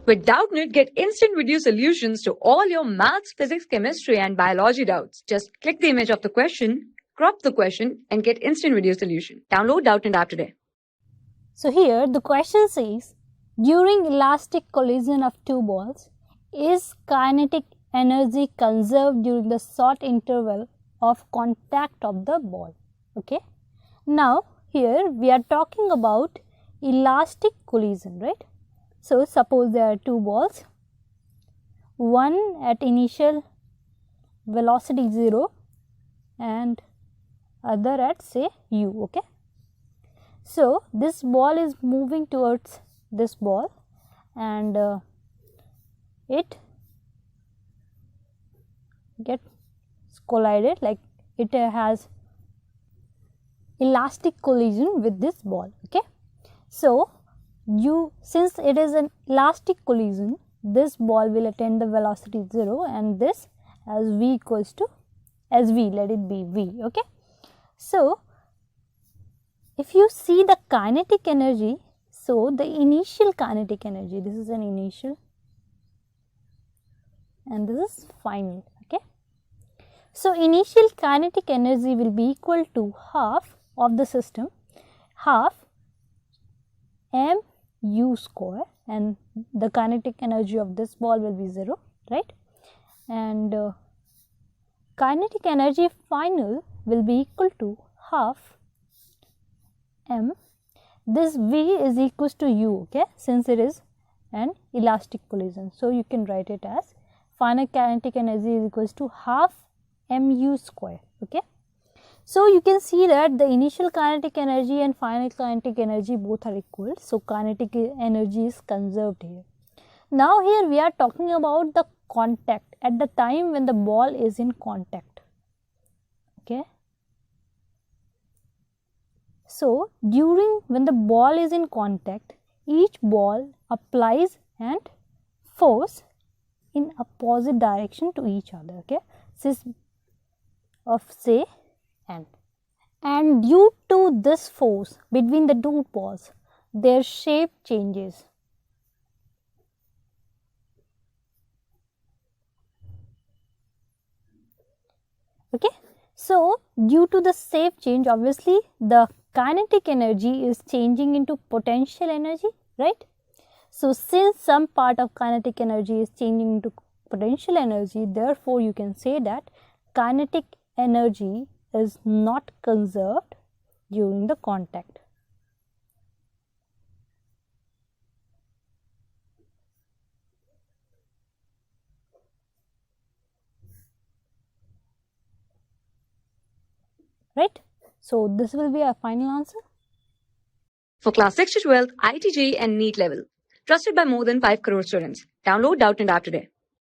With Doubtnut, get instant video solutions to all your maths, physics, chemistry, and biology doubts. Just click the image of the question, crop the question, and get instant video solution. Download Doubtnut app today. So here the question says, during elastic collision of two balls, is kinetic energy conserved during the short interval of contact of the ball? Okay. Now here we are talking about elastic collision, right? So suppose there are two balls, one at initial velocity 0 and other at say u, okay. So this ball is moving towards this ball and it gets collided, like it has elastic collision with this ball, okay. So since it is an elastic collision, this ball will attain the velocity 0 and this as v equals to sv, let it be v, okay. So if you see the kinetic energy, so the initial kinetic energy, this is an initial and this is final, okay. So initial kinetic energy will be equal to half of the system, half mu square, and the kinetic energy of this ball will be 0, right, and kinetic energy final will be equal to half m, this v is equals to u, okay, since it is an elastic collision. So you can write it as final kinetic energy is equals to half mu square, okay. So you can see that the initial kinetic energy and final kinetic energy both are equal. So kinetic energy is conserved here. Now here we are talking about the contact at the time when the ball is in contact, okay. So during when the ball is in contact, each ball applies and force in opposite direction to each other, okay, this of say n, and due to this force between the two balls, their shape changes. Okay, so due to the shape change, obviously the kinetic energy is changing into potential energy, right? So since some part of kinetic energy is changing into potential energy, therefore you can say that kinetic energy is not conserved during the contact. Right? So this will be our final answer. For class 6 to 12, IIT JEE and NEET level. Trusted by more than 5 crore students. Download Doubtnut app today.